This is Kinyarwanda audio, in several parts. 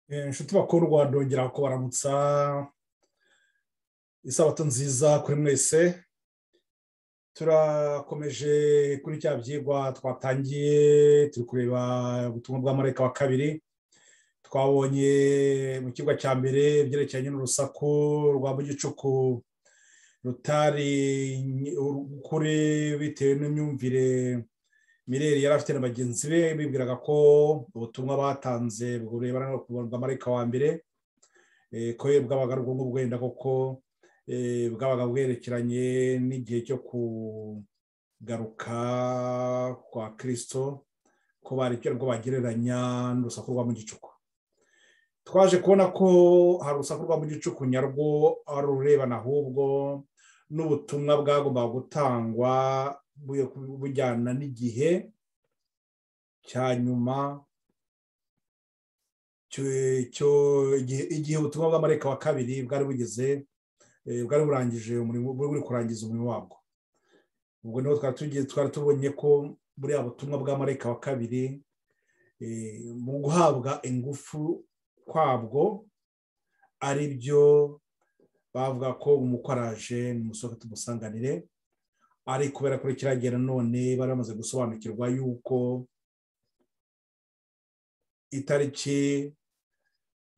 inshuti bakundwa ndongera kubaramutsa isabato nziza kuri mwese. Turakomeje kuri cya byigwa twatangiye, turi kureba ubutumwa bwa marayika wa kabiri. Twabonye mu kigo cya mbere byerekeranye n'urusaku rwa mu gicuku rutari ukuri bitewe n'imyumvire Mireri yari afite na bagenzi be, bibwiraga ko ubutumwa batanze burebana no kubona marayika wa mbere ko bwabaga ari ubwo bwenda koko bwabaga bwerekeranye n'igihe cyo kugaruka kwa Kristo, ko bari cyo bagereranya n'urusaku rwa mu gicuku. Twaje kubona ko hari urusaku rwa mu gicuku nyarwo ari urebana ahubwo n'ubutumwa bwagombaga gutangwa bujyana n'igihe cya nyuma, igihe ubutumwa bw'amarayika wa kabiri bwari bugeze, bwari burangije umurimo, buri kurangiza umurimo wabwo. Ubwo niho twari tubonye ko buriya butumwa bw'amarayika wa kabiri mu guhabwa ingufu kwabwo ari byo bavuga ko umukoraje nimusohoke tumusanganire, ari kubera kuri kiragera none bari bamaze gusobanukirwa yuko itariki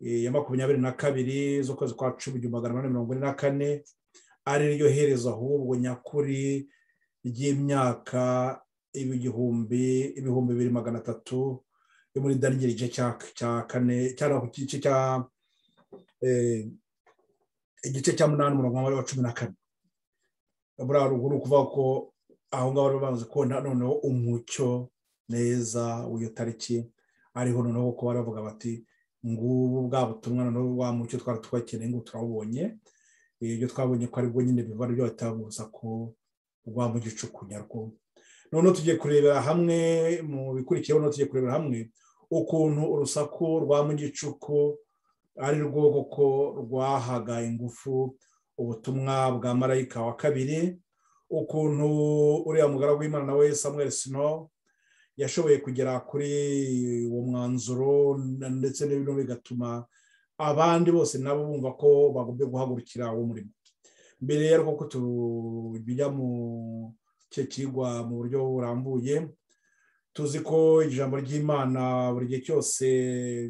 ya 22 z'ukwezi kwa 10/1844 ari ryo herezo ahubwo nyakuri ry'imyaka ibihumbi 2300 yo muri Daniel igice cya 4 cyangwa ku gice cya igice cya 8:14. Buriya ruguru kuvuga ko aho ngaho bamaze kubona noneho umucyo neza w'iyo tariki, ariho noneho ko baravuga bati ngubu bwa butumwa noneho wa mucyo twari twakeneye ngo turabonye. Ibyo twabonye ko ari bwo nyine biva byo batabuza ko rwa mu gicuku nyarwo. Noneho tugiye kurebera hamwe mu bikurikiyeho, noneho tugiye kurebera hamwe ukuntu urusaku rwa mu gicuku ari rwo koko rwahaga ingufu ubutumwa bwa marayika wa kabiri, ukuntu uriya mugaragu w'Imana nawe Samuel Snow yashoboye kugera kuri uwo mwanzuro, ndetse n'ibintu bigatuma abandi bose nabo bumva ko bagomba guhagurukira uwo murimo. Mbere y'uko ko tubijya mu kigwa mu buryo burambuye, tuzi ko ijambo ry'Imana buri gihe cyose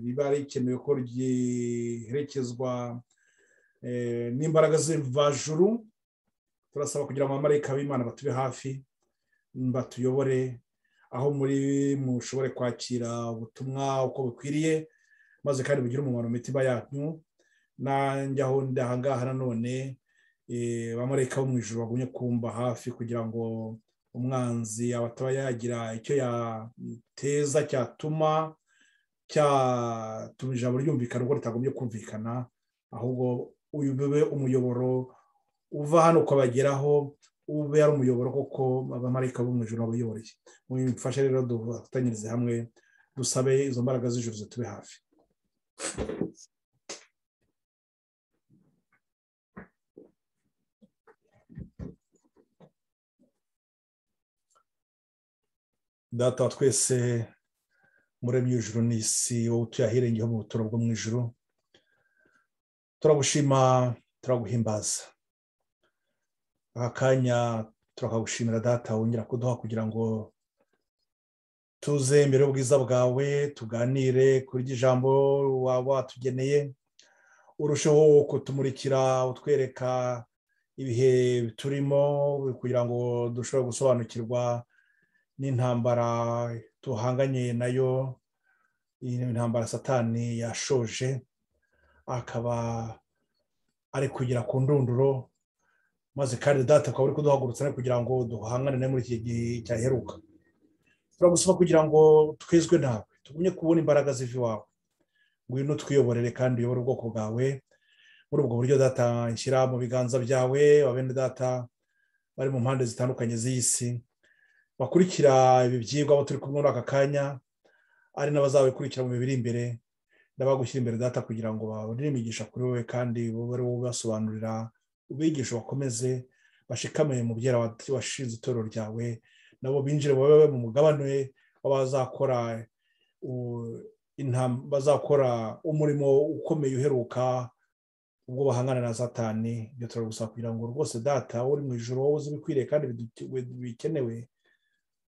biba rikenewe ko ryiherekezwa n'imbaraga z'imvajuru. Turasaba kugira ngo abamarayika b'Imana batube hafi, batuyobore aho muri mushobore kwakira ubutumwa uko bukwiriye, maze kandi bugire umumaro mu mitima yanyu. Nanjye aho ndahangaha nanone abamarayika bo mu ijuru bagumye kumba hafi kugira ngo umwanzi abataba yagira icyo yateza cyatuma ijambo ryumvikana ubwo ritagombye kumvikana, ahubwo uyu bube umuyoboro uva hano ukabageraho, ube ari umuyoboro koko abamarayika bo mu ijuru babuyoboreye. Mufashe rero dufatanyirize hamwe dusabe izo mbaraga z'ijuru zitube hafi. Data wa twese muremye ijuru n'isi, wowe tuyahirengeho mu buturo bwo mu ijuru, turagushima turaguhimbaza. Aka kanya turakagushimira Data wongera kuduha kugira ngo tuze imbere y'ubwiza bwawe tuganire kuri ijambo waba watugeneye, urusheho kutumurikira utwereka ibihe turimo kugira ngo dushobore gusobanukirwa n'intambara tuhanganye nayo, intambara Satani yashoje akaba ari kugira ku ndunduro, maze kandi Data akaba uri kuduhagurutsa kugira ngo duhangane nayo muri iki gihe cyaheruka. Turagusaba kugira ngo twezwe nawe, tugumye kubona imbaraga ziva iwawe. Ngwino twiyoborere kandi uyobore ubwoko bwawe muri ubwo buryo Data. Nshyira mu biganza byawe abene Data bari mu mpande zitandukanye z'isi bakurikira ibi byigwa, abo turi kumwe muri aka kanya, ari n'abazabikurikira mu bibiri imbere. Ndabagushyira imbere Data kugira ngo babone imigisha kuri wowe, kandi wowe ubasobanurira, ubigisha bakomeze bashikame mu byera washinze itorero ryawe, nabo binjire babe mu mugabane w'abazakora bazakora umurimo ukomeye uheruka ubwo bahangana na Satani. Ibyo turagusaba kugira ngo rwose Data uri mu ijuru, wowe uzi ibikwiriye kandi bikenewe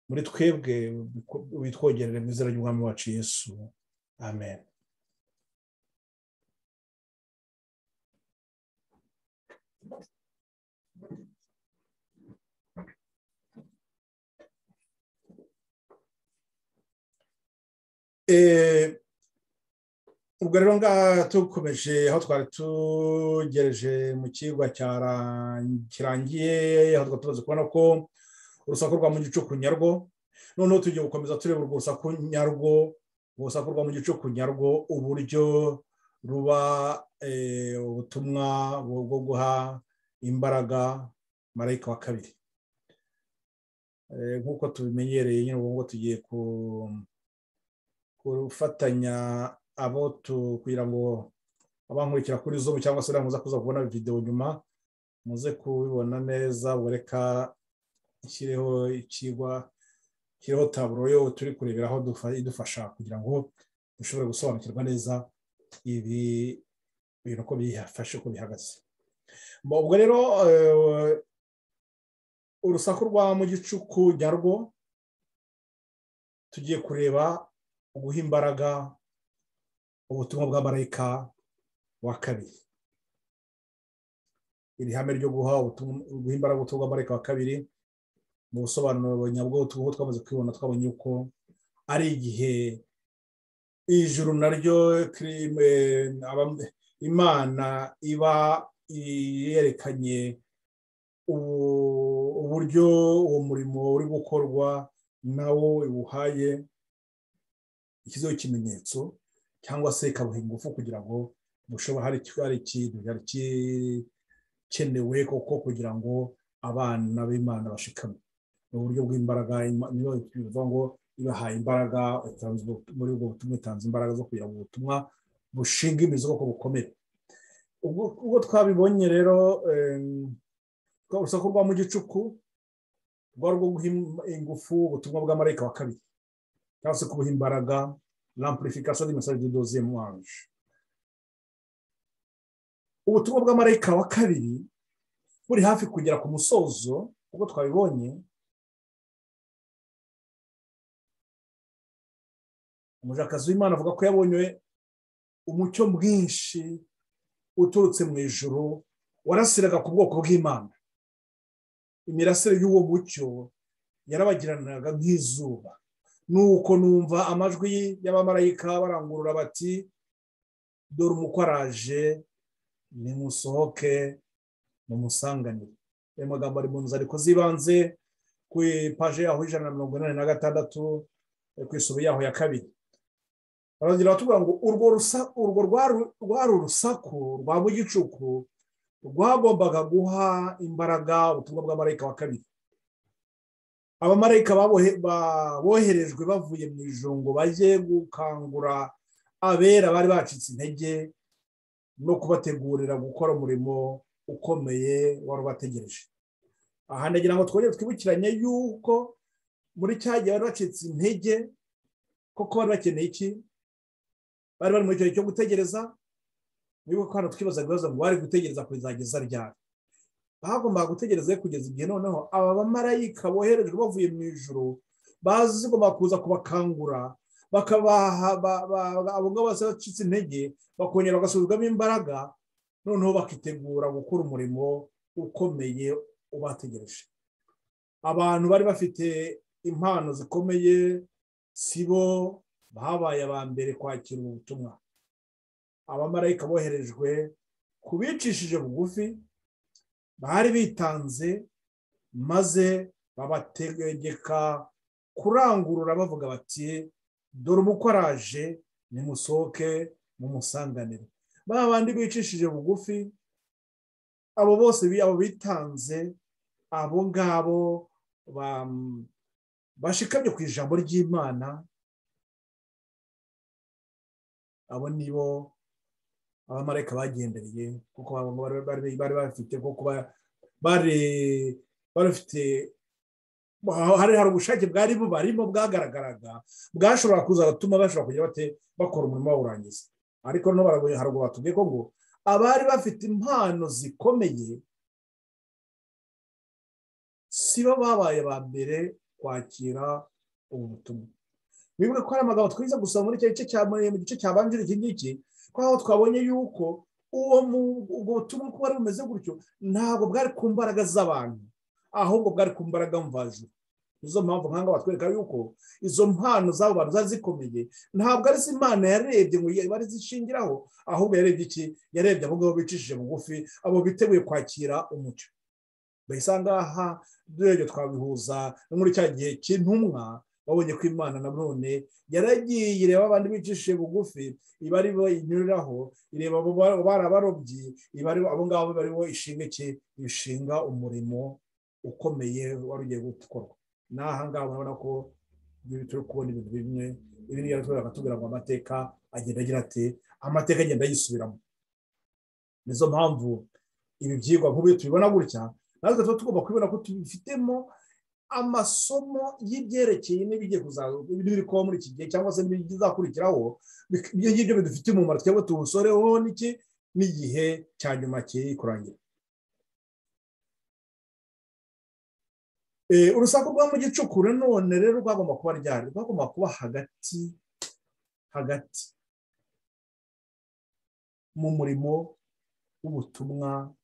muri twebwe, witwogerere mu izina ry'umwami wacu Yesu, amen. Ubwo rero ngaha tukomeje aho twari tugereje mu kigwa kirangiye, aho tumaze kubona ko urusaku rwa mu gicuku nyarwo, noneho tugiye gukomeza tureba urwo rusaku nyarwo, urusaku rwa mu gicuku nyarwo, uburyo ruba ubutumwa bwo guha imbaraga marayika wa kabiri. Nk'uko tubimenyereye nyine, ubwo tugiye gufatanya abo kugira ngo abankurikira kuri Zoom cyangwa se muza kuza kubona video nyuma muze kubibona neza. Reka ishyireho ikigwa, kiriho taburo yo turi kureberaho idufasha kugira ngo dushobore gusobanukirwa neza ibi bintu ko bihafashe, ko bihagaze. Ubwo rero urusaku rwa mu gicuku nyarwo tugiye kureba uguha imbaraga ubutumwa bwa marayika wa kabiri. Iri hame ryo guha imbaraga ubutumwa bwa marayika wa kabiri, mu busobanuro nyabwo twamaze kwibona, twabonye yuko ari igihe ijuru naryo Imana iba yerekanye uburyo uwo murimo uri gukorwa nawo iwuhaye ikizeho ikimenyetso cyangwa se ikabuha ingufu kugira ngo bushobora hari ikintu cyari gikenewe koko kugira ngo abana b'Imana bashikame. Mu buryo bw'imbaraga, niyo bivuga ngo ibahaye imbaraga, muri ubwo butumwa itanze imbaraga zo kugira ngo ubutumwa bushinga imizi ko bukomere. Ubwo twabibonye rero, urusaku rwa mu gicuku rwari rwo guha ingufu ubutumwa bwa marayika wa kabiri, cyangwa se kubuha imbaraga, l'amplification du message du deuxième ange. Ubutumwa bwa marayika wa kabiri buri hafi kugera ku musozo. Ubwo twabibonye, umujakazi w'Imana avuga ko yabonye umucyo mwinshi uturutse mu ijuru warasiraga ku bwoko bw'Imana. Imirasire y'uwo mucyo yarabagiranaga nk'izuba. Nuko numva amajwi y'abamarayika barangurura bati, dore umukwe araje, nimusohoke mumusanganire. Ayo magambo ari mu nzandiko z'ibanze ku paje yaho 186 ku isubi yaho ya kabiri. Baragira batubwira ngo urwo rwari urusaku rwa mu gicuku rwagombaga guha imbaraga ubutumwa bwa marayika wa kabiri. Abamarayika boherejwe bavuye mu ijuru ngo bajye gukangura abera bari bacitse intege no kubategurira gukora umurimo ukomeye wari ubategereje. Aha ndagira ngo twongere twibukiranye yuko muri cya gihe bari bacitse intege, koko bari bakeneye iki? Bari bari mu gihe cyo gutegereza. Niba kandi twibaza ibibazo ngo bari gutegereza kuzageza ryari? Bagombaga gutegereza kugeza igihe noneho aba bamarayika boherejwe bavuye mu ijuru bazigomba kuza kubakangura, bakabaha abo ngabo bacitse intege, bakongera bagasubizwamo imbaraga, noneho bakitegura gukora umurimo ukomeye ubategereje. Abantu bari bafite impano zikomeye, sibo babaye aba mbere kwakira ubutumwa. Abamarayika boherejwe kubicishije bugufi bari bitanze, maze babategeka kurangurura bavuga bati, dore umukwe araje, nimusohoke mumusanganire. Babandi bicishije bugufi, abo bose abo bitanze, abo ngabo bashikamye ku ijambo ry'Imana, abo nibo abamarayika bagendereye, kuko bari bafite bari bafite hari ubushake bwari bubarimo bwagaragaraga bwashobora kuza gutuma bashobora kujya bate bakora umurimo bawurangiza. Ariko no haruguru batubwiye ko ngo abari bafite impano zikomeye sibo babaye ba mbere kwakira ubu butumwa. Bivuga ko hari amagambo twiza gusoma muri icyo gice cyabanjira iki ngiki, ko aho twabonye yuko ubwo butumwa kuba ari bumeze gutyo ntabwo bwari ku mbaraga z'abantu, ahubwo bwari ku mbaraga mvajuru. Nizo mpamvu nkanga batwereka yuko izo mpano z'abo bantu zari zikomeye ntabwo ari Imana yarebye ngo bari zishingiraho, ahubwo yarebye iki? Yarebye abo ngabo bicishije bugufi, abo biteguye kwakira umucyo. Mbese ngaha durebye twabihuza no muri cya gihe cy'intumwa, babonye ko Imana na none yaragiye ireba abandi bicishije bugufi, iba ari bo inyuriraho, ireba abo bari abarobyi, iba ari abo ngabo bari bo ishinga umurimo ukomeye wari ugiye gukorwa. N'aha ngaha urabona ko turi kubona ibintu bimwe, ibindi bakatubwira ngo amateka agenda agira ati, amateka agenda yisubiramo. Nizo mpamvu ibi byigwa nk'ubu tubibona gutya, natwe tuba tugomba kubibona ko tubifitemo amasomo y'ibyerekeye n'ibigiye kuzaza, biri kuba muri iki gihe cyangwa se n'ibizakurikiraho. Ibyo ngibyo bidufitiye umumaro, twebwe tuwusoreho n'igihe cya nyuma kiri kurangira. Urusaku rwa mu gicuku none rero rwagomba kuba ryari, rwagomba kuba hagati mu murimo w'ubutumwa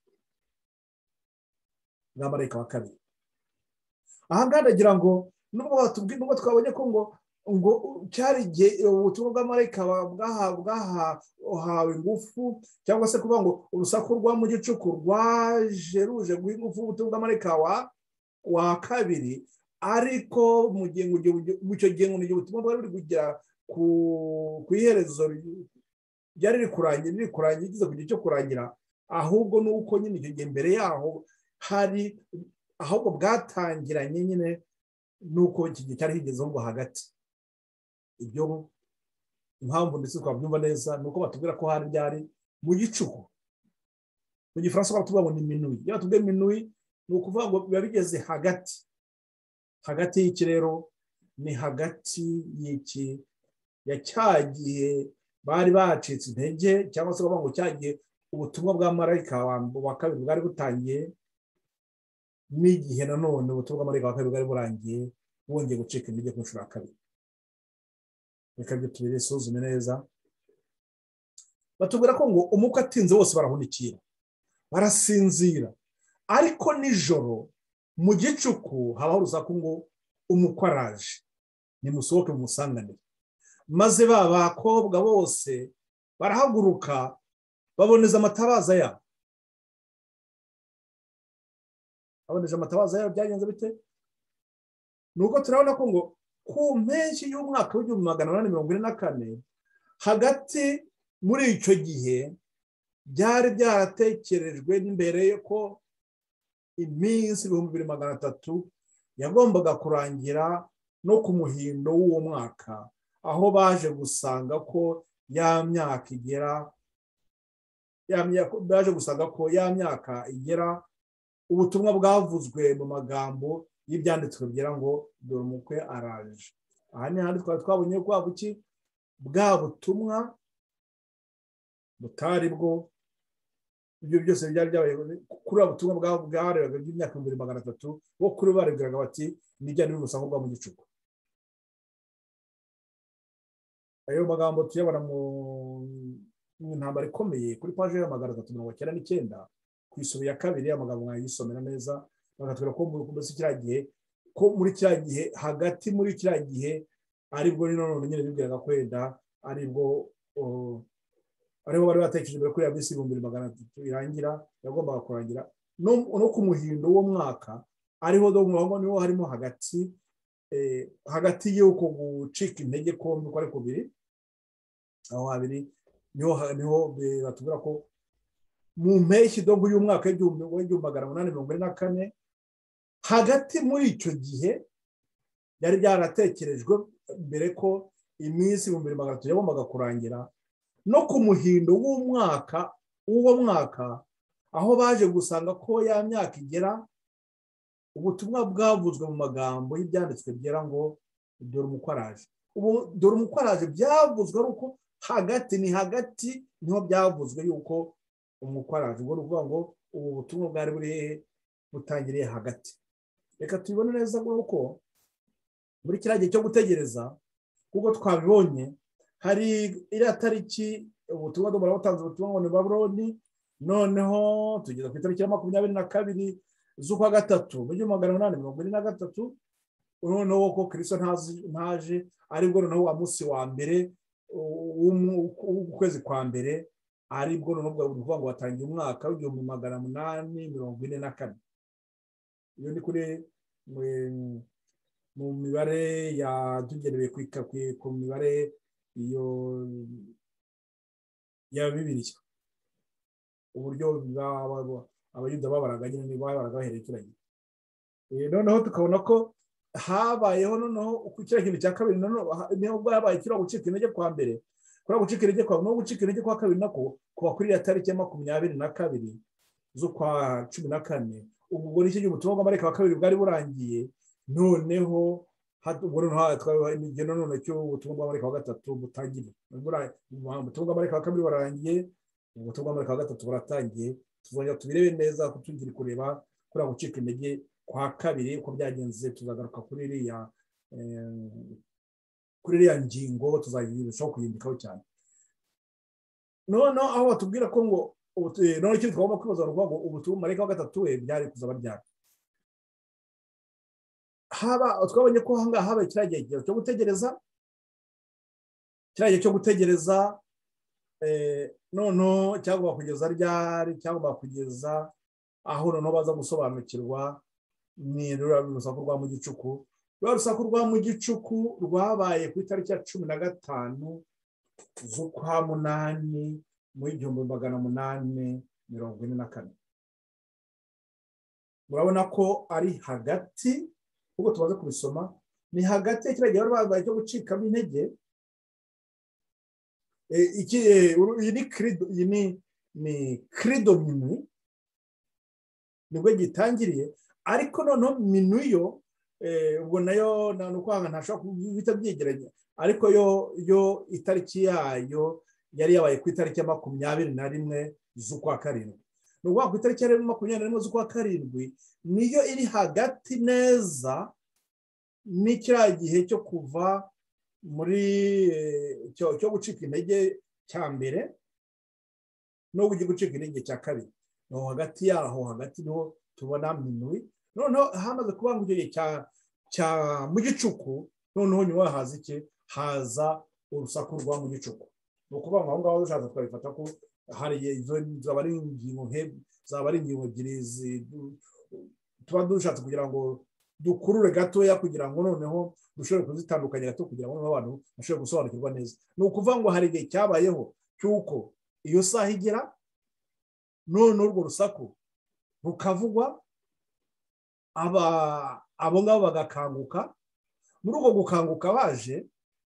bwa marayika wa kabiri. Aha ngaha ndagira ngo nubwo twabonye ko ngo cyari igihe ubutumwa bwa marayika bwahawe ingufu, cyangwa se kuvuga ngo urusaku rwa mu gicuku ruje guha ingufu ubutumwa bwa marayika wa kabiri. Ariko mu gihe icyo gihe ngo ubutumwa bwari buri kugera ku iherezo ryari riri kurangira igeze ku gihe cyo kurangira, ahubwo nuko nyine icyo gihe mbere yaho hari ahubwo bwatangiranye nyine nuko iki gihe cyari higezeho ngo hagati. Ibyo impamvu ndetse twabyumva neza nuko batubwira ko hari ryari mu gicuku. Mu gifaransa batubwira ngo ni minuit. Iyo batubwiye minuit ni ukuvuga ngo biba bigeze hagati y'iki rero, ni hagati y'iki ya cya gihe bari bacitse intege, cyangwa se bavuga ngo cya gihe ubutumwa bwa marayika wa kabiri bwari butangiye, n'igihe nanone ubutumwa bwa marayika wa kabiri bwari burangiye bwongeye gucika intege ku nshuro ya kabiri. Reka ibyo tubisuzume neza. Batubwira ko ngo umwuka atinze bose barahunikira, barasinzira, ariko nijoro mu gicuku habaho urusaku ngo umukwe araje, nimusohoke mumusanganire. Maze ba bakobwa bose barahaguruka baboneza amatabaza yabo. Aboneje amatabaza yabo byagenze bite? Nuko turabona ko ngo ku mpeshyi y'umwaka w'1844, hagati muri icyo gihe byari byaratekerejwe n'imbere ko iminsi 2300 yagombaga kurangira no ku muhindo w'uwo mwaka, aho baje gusanga ko ya myaka igera ubutumwa bwavuzwe mu magambo y'ibyanditswe bigira ngo dore umukwe araje. Aha ni handi twabonye ko buki bwa butumwa butari bwo, ibyo byose byari byabaye kuri ubutumwa bwarebaga by'imyaka 2300 bo kuri barebwiraga bati nijya n'urusaku rwa mu gicuku. Ayo magambo tuyabona mu ntambara ikomeye kuri paje ya 399 ku isubi ya kabiri. Amagambo mwayisomera neza, bagatwira ko muri kiriya gihe hagati muri kiriya gihe aribwo none nyine bibwiraga kwenda aribwo aribo bari batekereje kuri ya bisi 2300 irangira yagombaga kurangira no ku muhindo wo mwaka, ariho niho harimo hagati y'uko gucika intege kombi ko ari kubiri. Aho habiri niho batubwira ko mu mpeshyi y'umwaka w'1844 hagati muri icyo gihe byari byaratekerejwe mbere ko iminsi 2300 yagombaga kurangira, no ku muhindo w'uwo mwaka aho baje gusanga ko ya myaka igera ubutumwa bwavuzwe mu magambo y'ibyanditswe byera ngo dore umukwaraje. Ubu dore umukwaraje byavuzwe ari uko hagati niho byavuzwe yuko umukwaraje, ubwo ni ukuvuga ngo ubu butumwa bwari buri hehe, butangiriye hagati. Reka tubibone neza ko muri kiriya gihe cyo gutegereza, kuko twabibonye hari iriya tariki ubutumwa bwatanze ubutumwa ngo ni Babuloni, noneho tugeza ku itariki ya 22 z'ukwa gatatu mu 1843, noneho ko Kristo ntaje, aribwo noneho wa munsi wa mbere w'ukwezi kwa mbere, aribwo noneho kuvuga ngo watangiye umwaka w'1844. iyo ni kuri mu mibare yadugenewe ku mibare iyo ya Bibiliya, uburyo abayuda babaraga nyine babaraga baherekeranye. Noneho tukabona ko habayeho noneho ku kintu cya kabiri, niho habaye kira gucika intege kwa mbere, kuri gucika intege kwa no gucika intege kwa kabiri nako kuba kuri ya tariki ya 22 z'ukwa 14. Ubwo nicyo ubutumwa bw'amareka wa kabiri bwari burangiye, noneho ubwo imigeno none cyo ubutumwa bw'amareka wa gatatu butangiye. Ubutumwa bw'amareka wa kabiri burangiye, ubutumwa bw'amareka wa gatatu buratangiye. Tuzongera tubirebe neza ko tugira kureba kuri gucika intege kwa kabiri uko byagenze. Tuzagaruka kuri iriya ngingo, tuzayirushaho kuyindikaho cyane. Noneho aho batubwira ko ngo none cyo twagomba kwibaza ngo ubutumwa bw'amareka wa gatatu we byari kuzaba ryari. Twabonye ko ahangaha habaye kiriya gihe cyo gutegereza, noneho cyagomba kugeza ryari, cyagomba kugeza aho noneho baza gusobanukirwa ni urusaku rwa mu gicuku. Urusaku rwa mu gicuku rwabaye ku itariki ya 15 z'ukwa 8 mu 1844. Murabona ko ari hagati, ubwo tubaze kubisoma, ni hagati ya kiriya gihe babaye cyo gucikamo intege. Iyi ni credo minui nibwo gitangiriye, ariko noneho minui yo ubwo nayo nukwanga ntashaka kubita byegeranye, ariko yo itariki yayo yari yabaye ku itariki ya 21 z'ukwa 7. Nubwo ku itariki ya 21 z'ukwa 7 niyo iri hagati neza n'ikiriya gihe cyo kuva muri cyo gucika intege cya mbere no gucika intege cya kabiri. No hagati yaho, hagati niho tubona minui. Noneho hamaze kuba mu gihe cya mu gicuku, noneho nyuma haza iki, haza urusaku rwa mu gicuku. No kuba aho ngaho dushatse twabifata ko hari izo zabari ingingo ebyiri tuba dushatse kugira ngo dukurure gatoya, kugira ngo noneho dushobore kuzitandukanya gato, kugira ngo abantu bashobore gusobanukirwa neza. Ni ukuvuga ngo hari igihe cyabayeho cy'uko iyo saha igera, none urwo rusaku rukavugwa, abo ngabo bagakanguka. Muri ubwo gukanguka baje,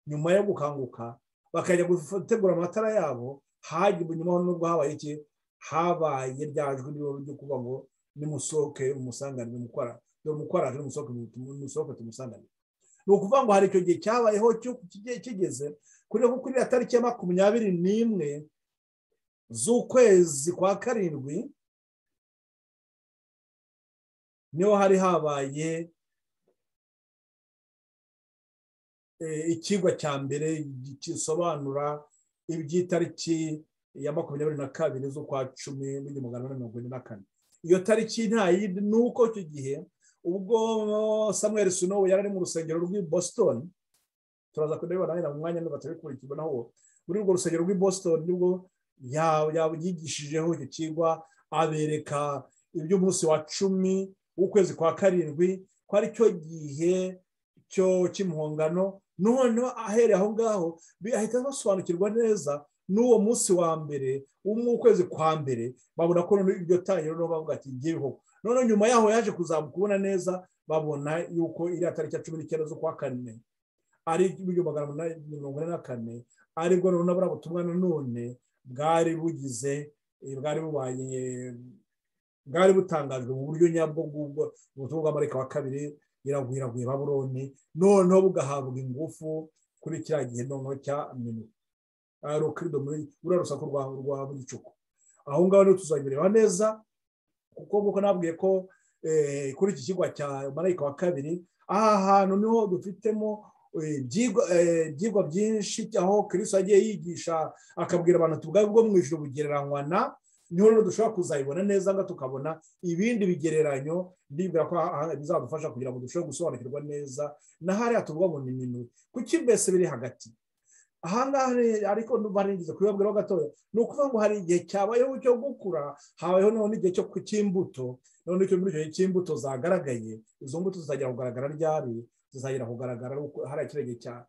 nyuma yo gukanguka bakajya gutegura amatara yabo, nyuma n'ubwo habaye iki, habaye ryajwe ryo kuvuga ngo nimusohoke umusanganire umukwaraje, nimusohoke tumusanganire. Ni ukuvuga ngo hari icyo gihe cyabayeho kigeze kuri iriya tariki ya 21 z'ukwezi kwa 7, niho hari habaye ikigwa cya mbere gisobanura iby'itariki ya 22 z'ukwa 10 mu 1844. Iyo tariki nta yindi nuko icyo gihe ubwo Samuel Snow yari mu rusengero rw'i Boston, turaza kureba nawe mu mwanya n'abatabikurikiye naho muri urwo rusengero rw'i Boston nibwo yabigishijeho icyo kigwa, abereka iby'umunsi wa 10 w'ukwezi kwa 7 ko ari cyo gihe cyo cy'imhongano. Noneho ahereye aho ngaho ahita basobanukirwa neza n'uwo munsi wa mbere w'ukwezi kwa mbere, babona ko iryo tangiriro no bavuga ati ngiyeho. None nyuma yaho yaje kuzamukubona neza, babona yuko iri tariki ya 19 z'ukwa 4 ari 1844, aribwo none butumwa none bwari bubaye bwari butangajwe mu buryo nyabwo ubutumwa bw'amarayika wa kabiri yaraguye Babuloni noneho bugahabwa ingufu kuri kiriya gihe noneho cya minuwe krido muri uriya rusaku rwa mu gicuku. Aho ngaho niho tuzabireba neza kuko nk'uko nabwiye ko kuri iki kigo cya marayika wa kabiri aha hantu niho dufitemo ibyigwa byinshi aho Kristo yagiye yigisha akabwira abantu tubwaye bwo mu ijuru bugereranywa na niho rero dushobora kuzayibona neza ngo tukabona ibindi bigereranyo ndibwira ko bizadufasha kugira ngo dushobore gusobanukirwa neza na hariya tuvuga ngo ni minuwe kuki mbese biri hagati ahangaha ariko baringize kubibabwiraho gatoya ni ukuvuga ngo hari igihe cyabayeho cyo gukura habayeho none igihe cyo cy'imbuto none icyo muri icyo gihe cy'imbuto zagaragaye izo mbuto zizagera kugaragara ryari zizagera kugaragara hari ikirenge cya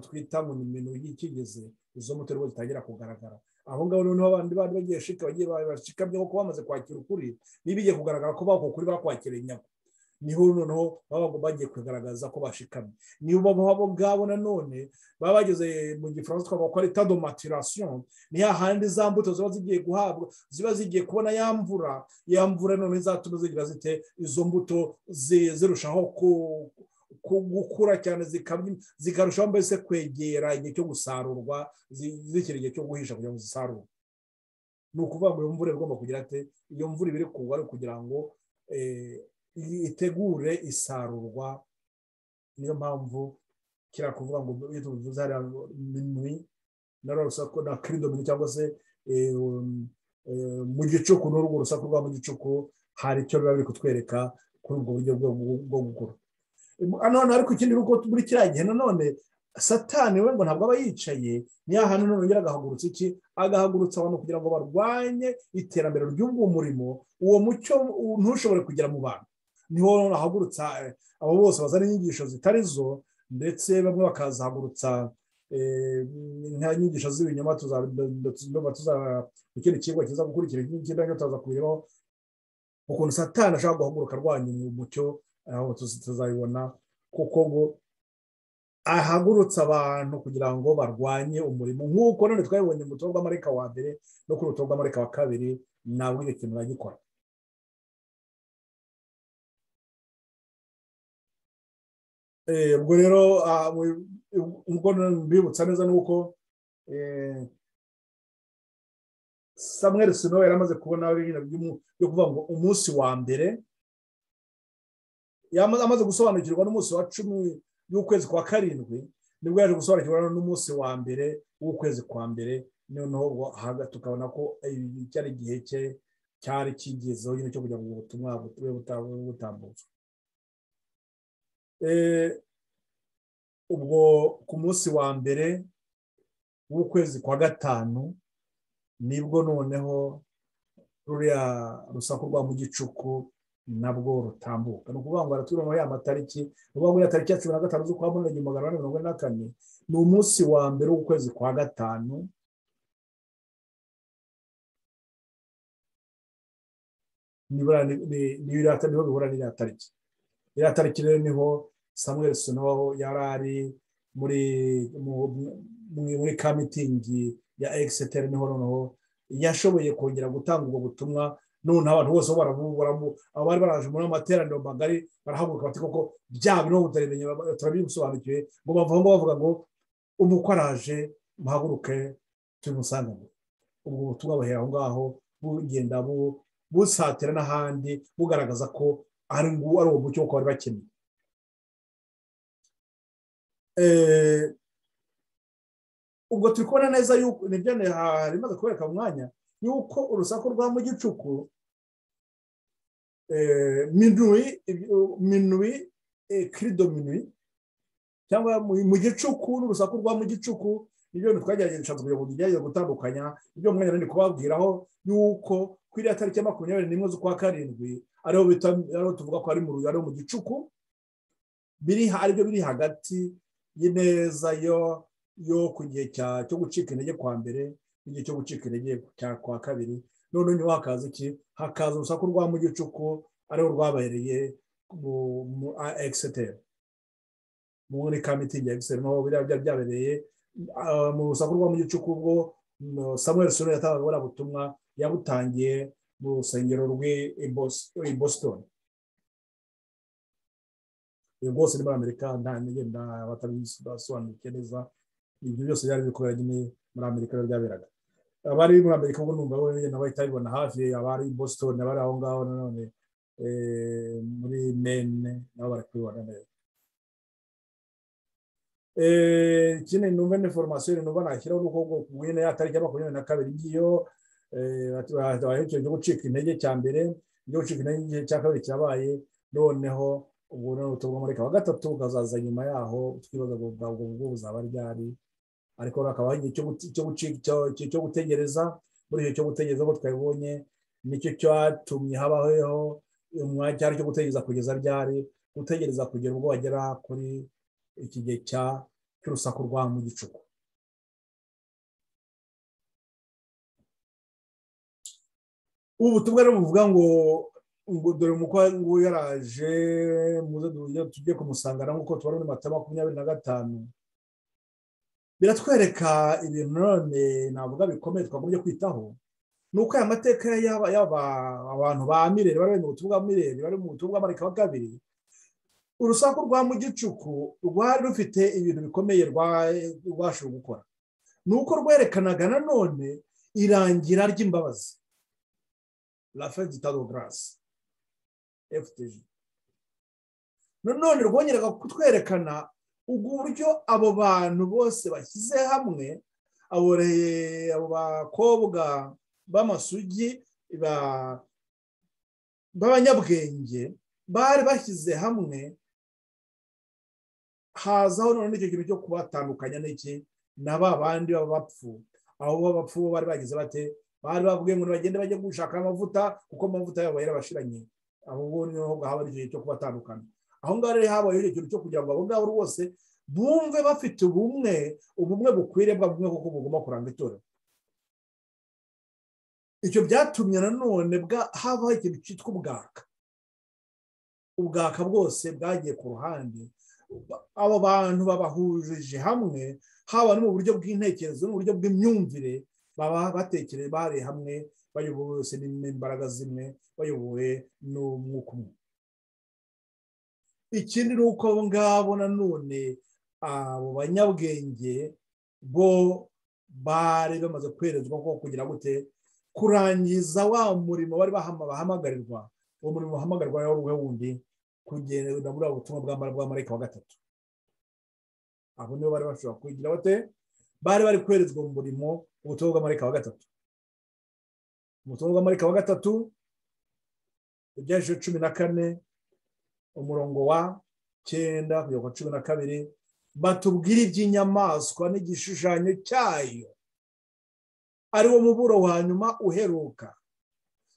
twita ngo ni minuwe y'ikigeze izo mbuto rero zitangira kugaragara aho ngaho noneho abandi bari bagiye bashikamye kuko bamaze kwakira ukuri nibigiye kugaragara ko bako kuri bakwakira inyako niho noneho baba bagiye kugaragaza ko bashikamye niyo babo ngabo nanone baba bageze mu gifaransa twavuga ko ari état de maturation ni hahandi za mbuto ziba zigiye guhabwa ziba zigiye kubona yamvura none zatuma zigira zite izo mbuto zirushaho gukura cyane zikarushaho mbese kwegera igihe cyo gusarurwa zikiri igihe cyo guhisha kugira ngo zisarurwe. Ni ukuvuga ngo iyo mvura igomba kugira ate iyo mvura ibiri kugwa ari kugira ngo itegure isarurwa. Niyo mpamvu kira kuvuga ngo iyo tuvuze hari minuwe na rusaku na krido cyangwa se mu gicuku n'urwo rusaku rwa mu gicuku hari icyo biba biri kutwereka kuri ubwo buryo bwo gukura. None ariko ikindi nuko muri kiriya gihe nanone Satani we ngo ntabwo aba yicaye ni ahantu none agahagurutsa agahagurutsa abantu kugira ngo barwanye iterambere ry'ubwo murimo uwo mucyo ntushobore kugera mu bantu. Niho ahagurutsa abo bose bazana inyigisho zitari zo ndetse bamwe bakazahagurutsa nta nyigisho z'ibinyoma ikindi kigo kiza gukurikira ikindi tuza kubiraho ukuntu Satani ashaka guhaguruka arwanya umucyo aho tuzayibona kuko ngo ahagurutsa abantu kugira ngo barwanye umurimo nk'uko none twabibonye mu butumwa bw'amarayika wa mbere no ku butumwa bw'amarayika wa kabiri ntabwo icyo kintu bagikora. Ubwo rero ubwo mbibutsa neza nuko Samuel Snow yaramaze kubona ibintu byo kuvuga ngo umunsi wa mbere amaze gusobanukirwa n'umunsi wa 10 y'ukwezi kwa karindwi nibwo yaje gusobanukirwa n'umunsi wa mbere w'ukwezi kwa mbere noneho tukabona ko cyari igihe cye cyari kigezeho nyine cyo kugira ngo ubutumwa butambutswe. Ubwo ku munsi wa mbere w'ukwezi kwa gatanu nibwo noneho ruriya rusaku rwa mu gicuku nabwo rutambuka. Ni ukuvuga ngo araturamo ya matariki uvuga ngo ya tariki ya 15 z'ukwa munani 1844 ni umunsi wa mbere w'ukwezi kwa gatanu niho bihura n'iriya tariki. Iriya tariki rero niho Samuel Snow yari ari muri ka mitingi ya Exeter niho noneho yashoboye kongera gutanga ubwo butumwa none abantu bose abari baraje muri amateraniro magari barahaguruka bati koko bya bintu turabisobanukiwe ngo bavuga ngo umukwe araje muhaguruke tumusanganire. Ubwo butumwa bahera aho ngaho bugenda busatira n'ahandi bugaragaza ko ari uwo mucyo ko bari bakeneye. Ubwo turi kubona neza yuko nibyo harimaze kubereka mu mwanya yuko urusaku rwa mu gicuku minuwe krido minuwe cyangwa mu gicuku n'urusaku rwa mu gicuku nibyo twagerageje kugira ngo tujye gutandukanya ibyo mwanya nari kubabwiraho yuko kuri ya tariki ya 21 z'ukwa karindwi ariho tuvuga ko ari mu gicuku aribyo biri hagati y'ineza yo ku gihe cyo gucika intege kwa mbere n'igihe cyo gucika intege kwa kabiri. None niho hakaza urusaku rwa mu gicuku ariho rwabereye mu Exeter muri kamitingi ya Exeter niho byabereye mu rusaku rwa mu gicuku ubwo Samuel Snow yatangaga butumwa yabutangiye mu rusengero rw'i Boston. Iyo rwose ni muri Amerika, nta n'igenda batabisobanukiwe neza, ibyo byose byari bikorera nyine muri Amerika byaberaga. Abari muri Amerika ubwo numva wenda bahita babibona hafi, abari i Boston abari aho ngaho nanone muri Maine nabo bari kubibona neza. Ikindi numva ni formation numva nashyiraho n'uko mwene ya tariki ya 22 ngiyo bahetse cyo gucika intege cya mbere, cyo gucika intege cya kabiri cyabaye, noneho ubwo no tugomba muri wa gatatu ukazaza nyuma yaho twibaza ubwo buzaba ryari, ariko hakaba cyo gutegereza. Muri cyo gutegereza ko twabonye nicyo cyatumye habaho umwanya cyo gutegereza kugeza ryari, gutegereza kugera ubwo wagera kuri iki gihe cy'urusaku rwa mu gicuku. Ubu butumwa rero buvuga ngo dore umukwe yaraje muze tujye kumusangana nk'uko tubona muri Matayo 25. Biratwereka ibintu none navuga bikomeye twagombye kwitaho, nuko aya mateka abantu ba Mirere bari mu butumwa bwa Mirere, bari mu butumwa bwa Marika wa kabiri. Urusaku rwa mu gicuku rwari rufite ibintu bikomeye rwashobora gukora, nuko rwerekanaga nanone irangira ry'imbabazi, la fin du temps de grâce, FTG. Nanone rwongeraga kutwerekana uburyo abo bantu bose bashyize hamwe, abo bakobwa b'amasugi b'abanyabwenge bari bashyize hamwe, hazaho none icyo kintu cyo kubatandukanya n'iki na ba bandi b'abapfu. Aho b'abapfu bari bagize bate, bari bavuye ngo bagende bajye gushaka amavuta kuko amavuta yabo yarabashiranye. Aho bo niho haba icyo cyo kubatandukana. Aho ngaho rero habaye icyo kintu cyo kugira ngo abo ngabo bose bumve bafite ubumwe bukwiriye bw'ubumwe kuko bugomba kuranga itorero. Icyo byatumye nanone habaho ikintu cyitwa ubwaka bwose bwagiye ku ruhande. Abo bantu babahujije hamwe, haba no mu buryo bw'intekerezo n'uburyo bw'imyumvire, baba batekereye bari hamwe, bayobowe bose n'imbaraga zimwe, bayobowe n'umwuka umwe. Ikindi ni uko ngabo nanone abo banyabwenge bo bari bamaze kwerezwa ko kugira gute kurangiza wa murimo bari bahamagarirwa. Uwo murimo bahamagarwa wari wundi kugenda muri ubutumwa bwa Marika wa gatatu. Abo nibo bari bashobora kugira bate, bari bari kwerezwa mu murimo ubutumwa bwa Marika wa gatatu. Ubutumwa bwa Marika wa gatatu ibyaje 14 umurongo wa 9 kugera ku 12 batubwira iby'inyamaswa n'igishushanyo cyayo, ari wo muburo wa nyuma uheruka.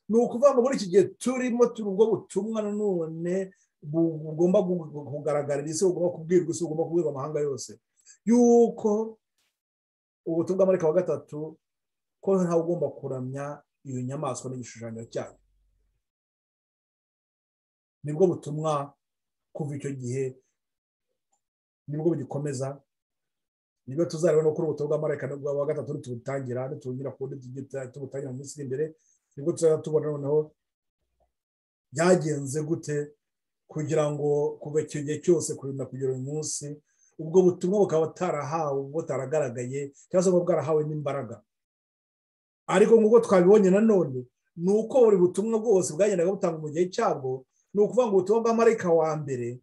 Ni ukuvuga ngo muri iki gihe turimo ubwo butumwa nanone bugomba kugaragarira isi, bugomba kubwirwa isi, bugomba kubwirwa amahanga yose, yuko ubutumwa bwa Marika wa gatatu ko ntawe ugomba kuramya iyo nyamaswa n'igishushanyo cyayo. Nibwo butumwa kuva icyo gihe nibwo bugikomeza, nibwo tuzareba no kuri ubutumwa bwa Marika wa gatatu tubutangira, tubugira ku tubutangira mu minsi imbere, nibwo tuzaba tubona noneho byagenze gute kugira ngo kuva icyo gihe cyose kurinda kugera uyu munsi ubwo butumwa bukaba butaragaragaye cyangwa se bwarahawe n'imbaraga. Ariko nk'uko twabibonye nanone ni uko buri butumwa bwose bwagendaga butanga mu gihe cyabwo. Ni ukuvuga ngo ubutumwa bwa Marika wa mbere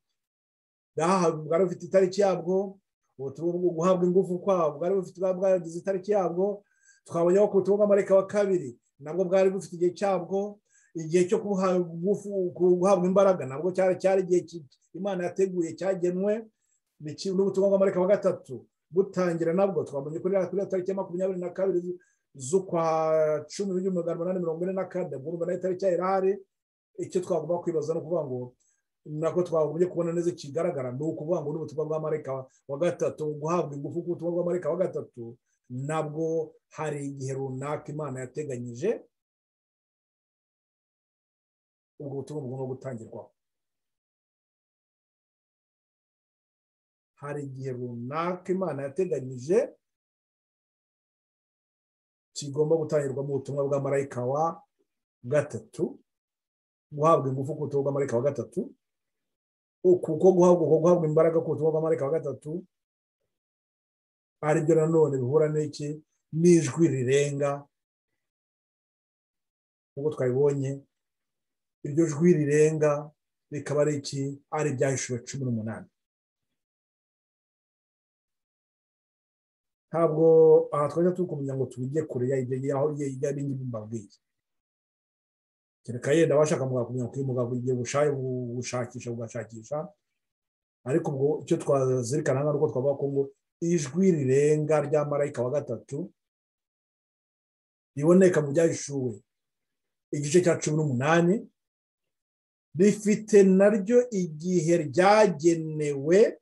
bwari bufite itariki yabwo, ubutumwa bwo guhabwa ingufu kwabwo bwari bwagize itariki yabwo. Twabonye ko ubutumwa bwa Marika wa kabiri nabwo bwari bufite igihe cyabwo, igihe cyo guhabwa imbaraga nabwo cyari igihe Imana yateguye cyagenwe. N'ubutumwa bwa Marika wa gatatu butangira nabwo twabonye kuri tariki ya 22 z'ukwa 10/1844 bw'urumva na itariki irahari. Icyo twagomba kwibaza no kuvuga ngo nako twagombye kubona neza kigaragara, ni ukuvuga ngo n'ubutumwa bwa Marika wa gatatu, guhabwa ingufu k'ubutumwa bwa Marika wa gatatu nabwo hari igihe runaka Imana yateganyije ubwo butumwa bugomba gutangirwaho. Hari igihe runaka Imana yateganyije kigomba gutangirwamo ubutumwa bwa Marika wa gatatu, guhabwa ingufu ku butumwa bw'amarayika wa gatatu, kuko guhabwa imbaraga ku butumwa bw'amarayika wa gatatu ari byo nanone bihura n'iki n'ijwi rirenga. nk'uko twabibonye iryo jwi rirenga rikaba ari iki? Ari ibyahishuwe 18. ntabwo aha twajya tukumenya ngo tubijye kure y'aho yari mbabwiye, kereka yenda bashaka kumenya ugiye gushakisha ugashakisha, ariko ubwo icyo twazirikana hano uko twavuga ko ngo ijwi rirenga rya marayika wa gatatu riboneka mu byahishuwe igice cya 18 rifite naryo igihe ryagenewe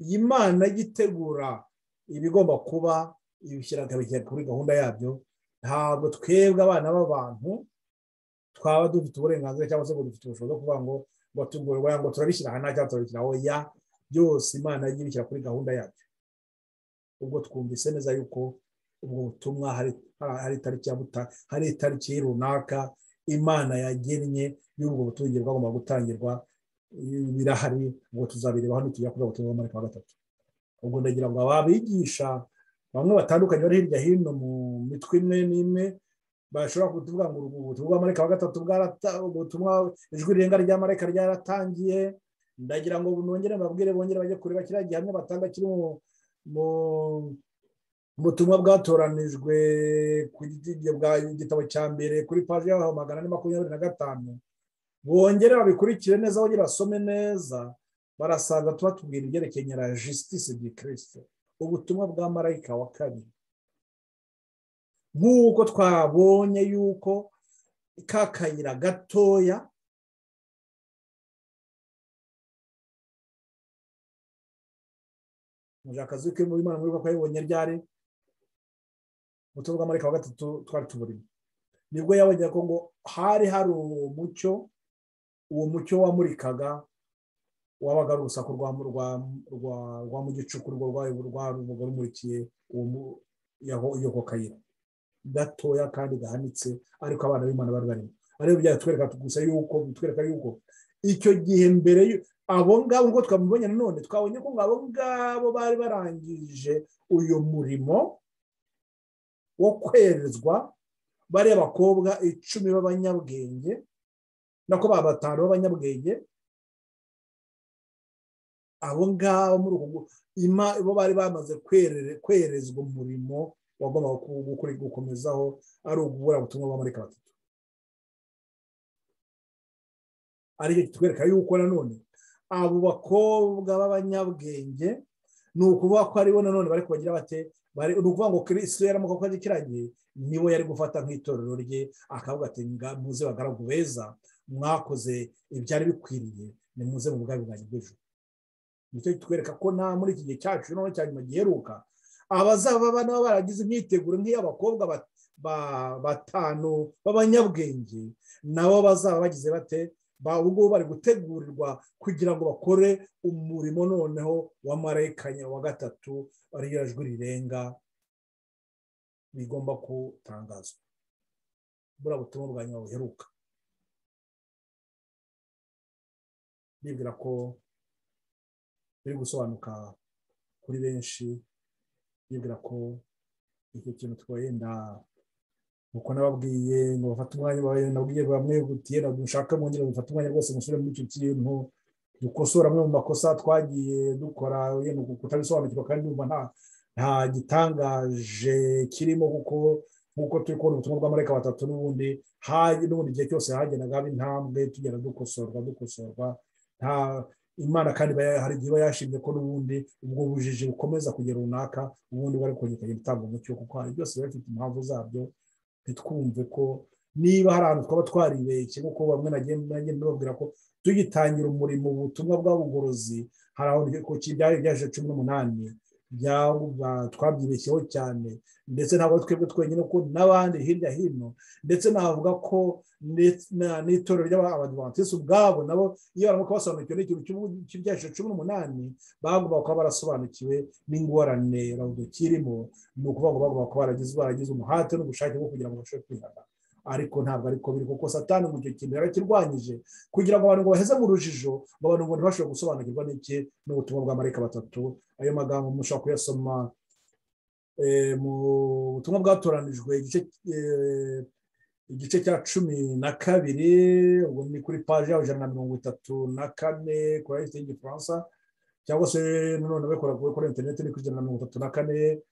Imana gitegura ibigomba kuba ibishyira kuri gahunda yabyo. Ntabwo twebwe abana b'abantu twaba dufite uburenganzira cyangwa se ngo dufite ubushobozi bwo kuvuga ngo turabishyira aha cyangwa turabishyira aho. Byose Imana yagiye ibishyira kuri gahunda yabyo. Ubwo twumvise neza yuko ubwo butumwa hari itariki runaka Imana yagennye y'ubwo butumwa bwagomba gutangirwa, birahari. Ubwo tuzabireba hano tujya kuri ubutumwa bw'amarayika wa gatatu. Ubwo ndagira ngo ababigisha bamwe batandukanye bari hirya hino mu mitwe imwe n'imwe bashobora kuvuga ngo ubutumwa bw'amarayika wa gatatu ubutumwa ijwi rirenga rya marayika ryaratangiye. Ndagira ngo nongere mbabwire bongere bajye kureba kiriya gihamya batanga kiri mu butumwa bwatoranijwe ku gitabo cya mbere kuri paji yaho 425. Bongere babikurikire neza, bongere basome neza, barasanga tuba tubwira ibyerekeye la justice de Christ, ubutumwa bwa marayika wa kabiri. Nk'uko twabonye yuko kakayira gatoya mujakazi ke muri Imana muri ko yabonye ryari ubutumwa bwa marayika wa gatatu twari tuburimo, nibwo yabonye ko ngo hari umucyo. Uwo mucyo wamurikaga wabaga ari urusaku rwa mu gicuku rumurikiye iyo kayira gatoya kandi gahanitse, ariko abana b'Imana bari barimo. Ariko byatwereka gusa yuko bitwereka yuko icyo gihe mbere abo ngabo ngo twabibonye none twabonye ko abo ngabo bari barangije uyu murimo wo kwerezwa, bari abakobwa 10 b'abanyabwenge nako babatanu b'abanyabwenge. Abo ngabo muri uko bo bari bamaze kwerezwa umurimo wagomba gukomezaho ari ugubura ubutumwa bw'amarayika batatu. Ariko kitwereka yuko nanone abo bakobwa b'abanyabwenge ni ukuvuga ko aribo nanone bari kubagira bate, bari ukuvuga ngo Kristo yaramuka ko kiragiye nibo yari gufata nk'itorero rye akavuga ati muze bagaragu beza, mwakoze ibyari bikwiriye, ni muze mu bwami bwanjye bw'ijuru. Nicyo kitwereka ko nta muri iki gihe cyacu no cyanyuma giheruka abazaba bana baragize imyiteguro nk'iy'abakobwa batanu b'abanyabwenge, nabo bazaba bagize bate, ubwo bari gutegurirwa kugira ngo bakore umurimo noneho wa marayika wa gatatu, ariyo jwi rirenga bigomba kutangazwa. Bura butumwa bwa nyuma buheruka, bibwira ko biri gusobanuka kuri benshi. Bibwira ko icyo kintu twenda uko nababwiye ngo bafate umwanya bawe, nabwiye bamwe gutiye dushaka mwongera gufata umwanya rwose musure muri icyo kintu, dukosora amwe mu makosa twagiye dukora kutabisobanukirwa, kandi umva nta gitangaje kirimo, kuko turi kubona ubutumwa bw'amarayika batatu n'ubundi igihe cyose hagenaga haba intambwe tugenda dukosorwa. Nta Imana kandi hari igihe iba yashimye ko n'ubundi ubwo bujiji bukomeza kugera runaka, ubundi bari kugenda gutanga umucyo, kuko hari byose biba bifite impamvu zabyo. Ntitwumve ko niba hari ahantu twaba twaribeshye, kuko bamwe nagiye mbabwira ko tugitangira umurimo ubutumwa bw'abugorozi hari aho byari byaje 18 twabyibeshyeho cyane, ndetse ntabwo twebwe twenyine ko n'abandi hirya hino, ndetse navuga ko n'itorero ry'Abadiventisti ubwabo nabo iyo baramuka basobanukiwe n'ikintu cy'ibyaje 18 bagomba kuba barasobanukiwe n'ingorane kirimo. Ni ukuvuga ngo bagomba kuba baragize umuhate n'ubushake bwo kugira ngo bashobore kwihana. ariko ntabwo ariko biri kuko satani mu gihe kintu yarakirwanyije kugira ngo abantu ngo baheze mu rujijo ngo abantu ngo ntibashobore gusobanukirwa n'iki n'ubutumwa bwa marayika batatu. Ayo magambo mushobora kuyasoma mu butumwa bwatoranijwe igice cya 12, ubwo ni kuri paji yaho 134 kuri ayisite y'igifaransa, cyangwa se none bakora kuri interineti ni kuri 134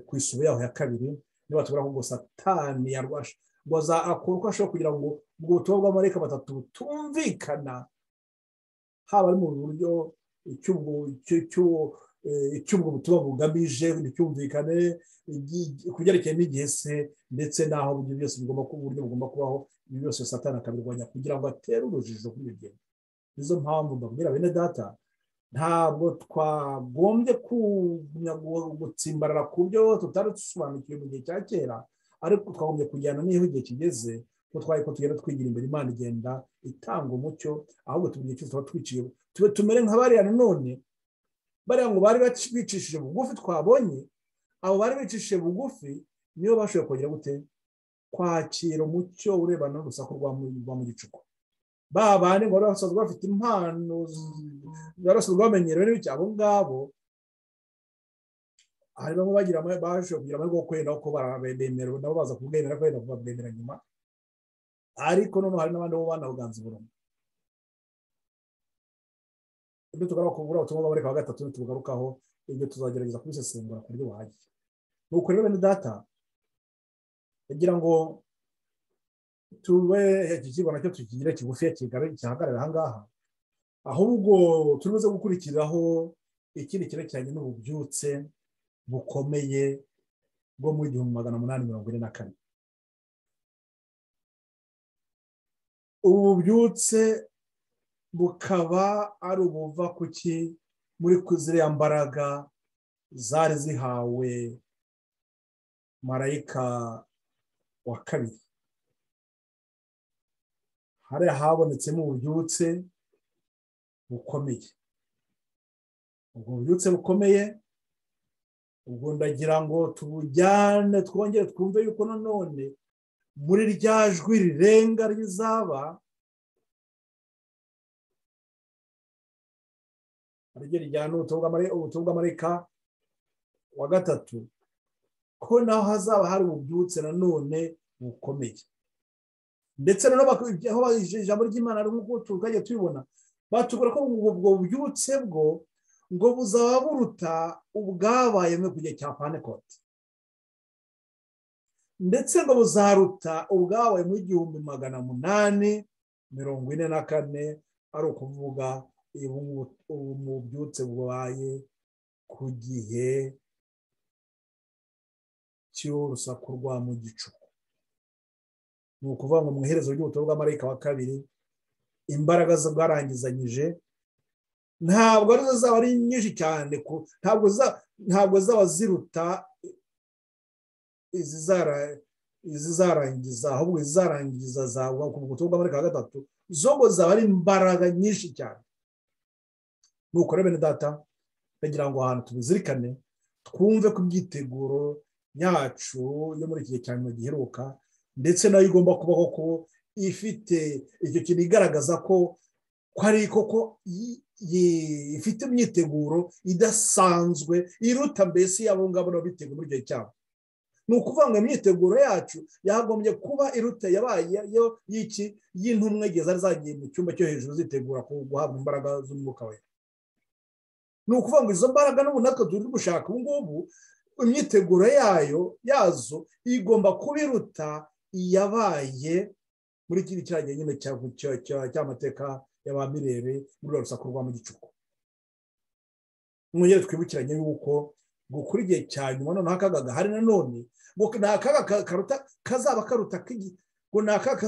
ku isubu yaho ya 2. niba tubura ngo satani yarwasha ngo akora uko ashobora kugira ngo ubwo butumwa bw'amarayika batatu butumvikana, haba ari mu buryo icy'ubwo butumwa bugamije nticyumvikane kubyerekeye n'igihe se, ndetse n'aho uburyo byose uburyo bugomba kubaho, ibi byose satani akabirwanya kugira ngo atere urujijo kuri ibyo. Nizo mpamvu mbabwira bene data, ntabwo twagombye gutsimbarara ku byo tutari dusobanukiwe mu gihe cya kera, ariko twagombye kujyana n'iho igihe kigeze ko tugenda twigira imbere, Imana igenda itanga umucyo, ahubwo tugiye cyose tuba twiciye tumere nka bariya nanone, bariya ngo bari bicishije bugufi twabonye, abo bari bicishije bugufi niyo bashoboye kongera gute kwakira umucyo urebana n'urusaku rwa mu gicuku. Babandi ngo basanzwe bafite impano barasanzwe bamenyerewe n'ibiki, abo ngabo hari bamwe bashoboye kugira amahirwe yo kwenda ko barabemerewe nabo baza kubwemera kwenda kubabwemera nyuma, ariko noneho hari n'abandi bo banabuganza burundu. Ibyo tugaruka kubura ubutumwa bw'amarayika wa gatatu tugarukaho, ibyo tuzagerageza kubisesengura ku buryo buhagije. Nuko rero bene data, kugira ngo tube iki kigo nacyo tukigire kigufi kihagarara aha ngaha, ahubwo turibuze gukurikiraho ikindi cyerekeranye n'ububyutse bukomeye bwo mu 1844. Ubu bubyutse bukaba ari ubuva kuki muri ziriya mbaraga zari zihawe marayika wa kabiri. Hari habonetsemo ububyutse bukomeye. Ubwo bubyutse bukomeye, ubwo ndagira ngo tubujyane twongere twumve yuko nanone muri rya jwi rirenga rizaba ariko rijyana ubutumwa bw'amarayika wa gatatu, ko naho hazaba hari ububyutse nanone bukomeye. Ndetse aho ijambo ry'Imana nk'uko tukajya tubibona batubwira ko ubwo bubyutse bwo ngo buzaba buruta ubwabaye mu gihe cya Pentecote, ndetse ngo buzaruta ubwabaye mu 1844, ari ukuvuga ububyutse bubaye ku gihe cy'urusaku rwa mu gicuku. Ni ukuvuga ngo mu iherezo ry'ubutumwa bw'amarayika wa kabiri, imbaraga bwarangizanyije ntabwo arizo zaba ari nyinshi cyane, ntabwo zaba ziruta izizarangiza, ahubwo izizarangiza zaba ku butumwa bw'amarayika wa gatatu zo ngo zaba ari imbaraga nyinshi cyane. Nuko rero bene data, ndagira ngo ahantu tubizirikane, twumve ku byiteguro yacu yo muri iki gihe cya nyuma giheruka, ndetse nayo igomba kubaho ko ifite icyo kintu igaragaza ko ari koko ifite imyiteguro idasanzwe iruta mbese yabo ngabo nabo biteguye muri gihe cyabo. Ni ukuvuga ngo imyiteguro yacu yagombye kuba iruta yabaye yo y'intumwa igihe zari zagiye mu cyumba cyo hejuru zitegura guhabwa imbaraga z'umwuka we. Ni ukuvuga ngo izo mbaraga n'ubu natwe turi gushaka ubu ngubu, imyiteguro yazo igomba kuba iruta iyabaye muri kiri cyagiye nyine cy'amateka y'abamirere muri rusaku rwa mu gicuku. Mwongere twibukiranye yuko kuri igihe cya nyuma noneho akaga hari nanone ngo nta kaga kazaba karuta ngo nta kaga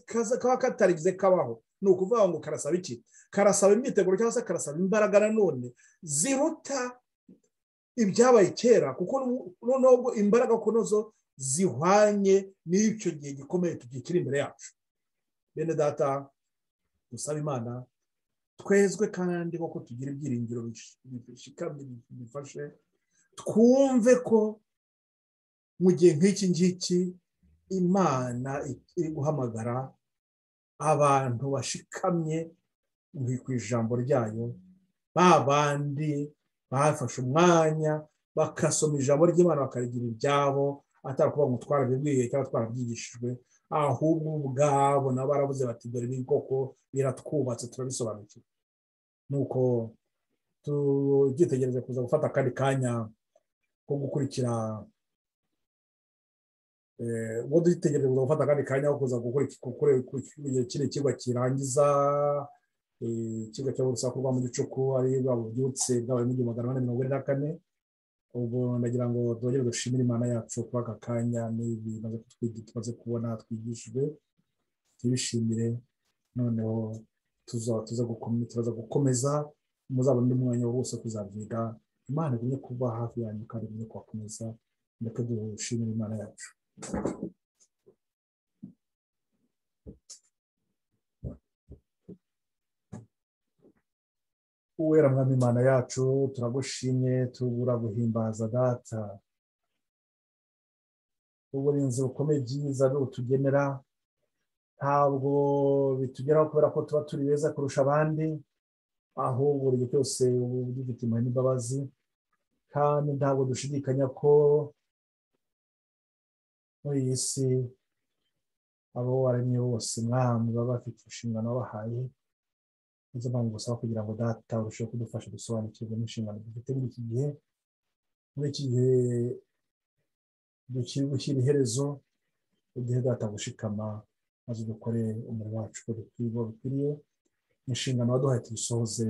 kazaba katarigize kabaho. Ni ukuvuga ngo karasaba iki? Karasaba imyiteguro cyangwa se karasaba imbaraga nanone ziruta ibyabaye kera, kuko noneho imbaraga kunozo zihwanye n'icyo gihe gikomeye kiri imbere yacu. Bene data, dusaba Imana twezwe kandi koko tugira ibyiringiro bishikamye bifashe, twumve ko mu gihe nk'iki ngiki imana iri guhamagara abantu bashikamye ku ijambo ryayo, ba bandi bafashe umwanya bakasoma ijambo ry'Imana bakarigira ibyabo, atari kuvuga ngo twarabibwiye cyangwa twarabyigishijwe, ahubwo ubwabo nabo baravuze bati dore ibi koko biratwubatse turabisobanukiwe. nuko tugitegereje kuza gufata akandi kanya ko gukurikira ubwo dutegereje kuza gufata akandi kanya ko kuza gukurikira kino kigo kirangiza ikigo cy'urusaku rwa mu gicuku ari babubyutse bwabaye mu 1444. ubwo ndagira ngo twongere dushimire Imana yacu kuba aka kanya n'ibi tumaze kubona twigishijwe, tubishimire. Noneho tuza gukomeza, muzabona undi mwanya wose kuzabyiga. Imana igumye kuba hafi yanyu kandi igumye kubakomeza. Ndetse dushimire Imana yacu. Uwera Mwami Imana yacu, turagushimye, turaguhimbaza Data. Uburinzi bukomeye byiza utugenera, ntabwo bitugeraho kubera ko tuba turi beza kurusha abandi, ahubwo buri gihe cyose uba dufite impuhwe n'imbabazi, kandi ntabwo dushidikanya ko muri iyi si abo waremye bose Mwami baba bafite inshingano wabahaye. Nizo mpamvu gusaba kugira ngo Data urusheho kudufasha dusobanukirwe n'inshingano dufite muri iki gihe, dukiri gushyira iherezo, ugihe Data gushikama maze dukore umurimo wacu uko bikwiriye, inshingano waduhaye tubisohoze.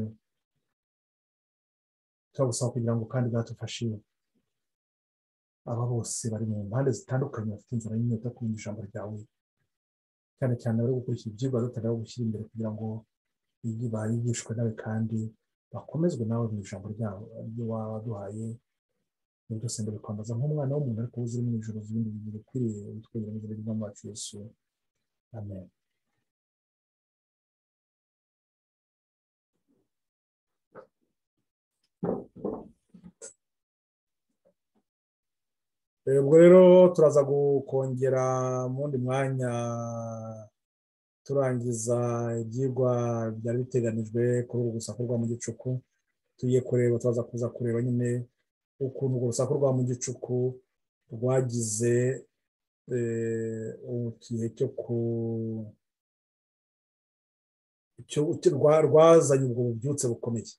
Turagusaba kugira ngo kandi Data ufashe aba bose bari mu mpande zitandukanye bafite inzara y'inyota kumenya ijambo ryawe, cyane cyane bari gukurikira ibyigwa Data gushyira imbere kugira ngo bigishwe nawe kandi bakomezwe nawe mu ijambo ryawe ibyo waduhaye. Ibyo byose ndabikwambaza nk'umwana w'umuntu ariko uziri mu ijuru ibindi bintu bikwiriye bitwegera mu izina ry'Umwami wacu Yesu, amen. Ubwo rero turaza kongera mu wundi mwanya turangiza ibyigwa byari biteganijwe kuri ubu rusaku rwa mu gicuku. Tugiye kureba, tuza kuza kureba nyine ukuntu urwo rusaku rwa mu gicuku rwagize igihe rwazanye ubwo bubyutse bukomeye.